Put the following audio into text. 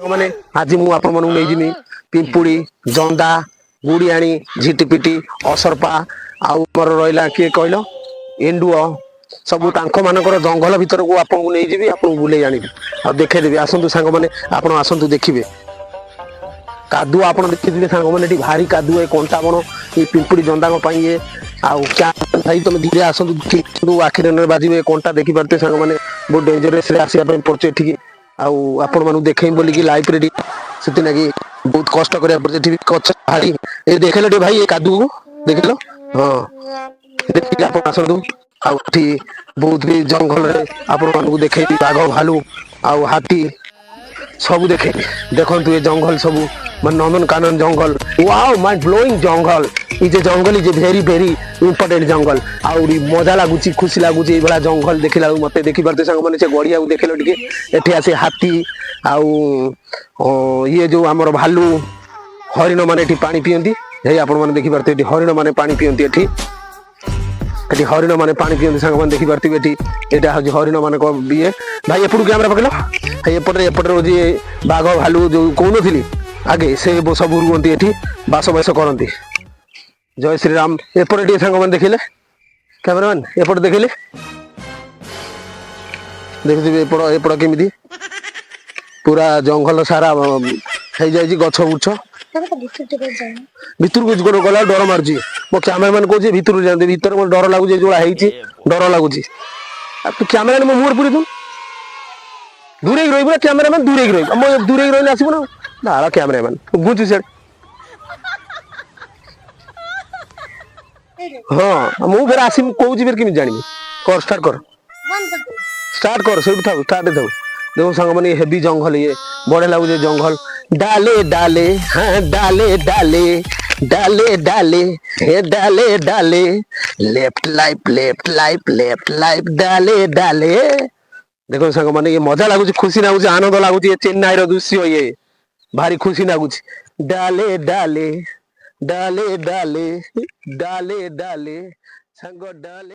ମାନେ ଆଜି ମୁଁ ଆପଣମାନଙ୍କୁ ନେଇଯିବି ପିମ୍ପୁଡ଼ି ଜନ୍ଦା ଗୁଡିଆଣୀ ଝିଟିପିଟି ଅସରପା ଆଉ ମୋର ରହିଲା କିଏ କହିଲ ଏଣ୍ଡୁଅ ସବୁ ତାଙ୍କ ମାନଙ୍କର ଜଙ୍ଗଲ ଭିତରକୁ ଆପଣଙ୍କୁ ନେଇଯିବି ଆପଣଙ୍କୁ ବୁଲେଇ ଆଣିବି ଆଉ ଦେଖେଇଦେବି ଆସନ୍ତୁ ସାଙ୍ଗମାନେ ଆପଣ ଆସନ୍ତୁ ଦେଖିବେ କାଦୁଅ ଆପଣ ଦେଖିଥିବେ ସାଙ୍ଗମାନେ ଏଠି ଭାରି କାଦୁଅ ଏ କଣ୍ଟା ବଣ ଏ ପିମ୍ପୁଡ଼ି ଜନ୍ଦାଙ୍କ ପାଇଁ ଇଏ ଆଉ ଭାଇ ତମେ ଧୀରେ ଆସନ୍ତୁ ଆଖିରେ ନ ବାଜିବେ କଣ୍ଟା ଦେଖିପାରୁଥିବେ ସାଙ୍ଗମାନେ ବହୁତ ଡେଞ୍ଜରିୟସରେ ଆସିବା ପାଇଁ ପଡୁଛି ଏଠିକି ଆଉ ଆପଣ ମାନଙ୍କୁ ଦେଖେଇବି ବୋଲିକି ଲାଇଫରେ ଟିକେ ସେଥିଲାଗି ବହୁତ କଷ୍ଟ କରିବାକୁ ପଡୁଛି ଏଠି ଗଛ ଝାଡ଼ି ଏ ଦେଖେଇଲ ଟିକେ ଭାଇ ଏ କାଦୁଅକୁ ଦେଖିଲ ହଁ ଦେଖିକି ଆପଣ ଆସନ୍ତୁ ଆଉ ଏଠି ବହୁତ ବି ଜଙ୍ଗଲରେ ଆପଣ ମାନଙ୍କୁ ଦେଖେଇବି ବାଘ ଭାଲୁ ଆଉ ହାତୀ ସବୁ ଦେଖେଇବି ଦେଖନ୍ତୁ ଏ ଜଙ୍ଗଲ ସବୁ ମାନେ ନନ୍ଦନକାନନ ଜଙ୍ଗଲ ୱାଓ ମାଇଣ୍ଡ ବ୍ଲୋଇଂ ଜଙ୍ଗଲ ଇଜ ଏ ଜଙ୍ଗଲ is a very very important ଜଙ୍ଗଲ ଆହୁରି ମଜା ଲାଗୁଛି ଖୁସି ଲାଗୁଛି ଏଇଭଳିଆ ଜଙ୍ଗଲ ଦେଖିଲା ବେଳକୁ ମତେ ଦେଖିପାରୁଥିବେ ସାଙ୍ଗମାନେ ସେ ଗଡିଆକୁ ଦେଖିଲ ଟିକେ ଏଠି ଆସି ହାତୀ ଆଉ ଇଏ ଯୋଉ ଆମର ଭାଲୁ ହରିଣ ମାନେ ଏଠି ପାଣି ପିଅନ୍ତି ହେଇ ଆପଣ ମାନେ ଦେଖିପାରୁଥିବେ ଏଠି ହରିଣ ମାନେ ପାଣି ପିଅନ୍ତି ଏଠି ହରିଣ ମାନେ ପାଣି ପିଅନ୍ତି ସାଙ୍ଗମାନେ ଦେଖିପାରୁଥିବେ ଏଠି ଏଇଟା ହଉଛି ହରିଣ ମାନଙ୍କ ଇଏ ଭାଇ ଏପଟୁ କ୍ୟାମେରା ପକେଇଲ ଭାଇ ଏପଟରେ ହଉଛି ବାଘ ଭାଲୁ ଯୋଉ କହୁନଥିଲି ଆଗେ ସେ ସବୁ ରୁହନ୍ତି ଏଠି ବାସ କରନ୍ତି ଜୟ ଶ୍ରୀରାମ ଏପଟେ ଟିକେ ସାଙ୍ଗମାନେ ଦେଖିଲେ କ୍ୟାମେରାମ୍ୟାନ ଏପଟେ ଦେଖିଲେ ଦେଖୁଥିବେ ଏପଟ କେମିତି ପୁରା ଜଙ୍ଗଲ ସାରା ହେଇଯାଇଛି ଗଛ ବୁଛ ଭିତରକୁ ଗଲା ଡର ମାରୁଛି ମୋ କ୍ୟାମେରାମ୍ୟାନ କହୁଛି ଭିତରକୁ ଯାଆନ୍ତି ଭିତରେ ମୋର ଡର ଲାଗୁଛି ଯୋଉଟା ହେଇଛି ଡର ଲାଗୁଛି ଆଉ ତୁ କ୍ୟାମେରା ମୋ ମୁହଁରେ ପୁରେଇ ଦଉନୁ ଦୂରେଇକି ରହିବୁ ନା କ୍ୟାମେରାମ୍ୟାନ ଦୂରେଇକି ରହିବୁ ଆମ ଦୂରେଇକି ରହିଲେ ଆସିବୁ ନା କ୍ୟାମେରାମ୍ୟାନ ଘୁଞ୍ଚୁ ସିଆଡେ ହଁ ମୁଁ ଫେରେ ଆସିବି କହୁଛି ଫେରେ କେମିତି ଜାଣିବି କର ଷ୍ଟାର୍ଟ କର ସେଇଠୁ ଥାଉ ଷ୍ଟାର୍ଟ ଥାଉ देखो सागमनी हेवी जंगल ये बड़े लगुचे जंगल डाले डाले हाँ डाले डाले डाले डाले हे डाले डाले लेफ्ट लाइफ डाले डाले देखो सागमनी ये मजा लगुच खुशी लगुच आनंद लगुच ये चेन्नई रो दृश्य ये भारी खुशी लगुच डाले डाले डाले डाले डाले डाले संग डाले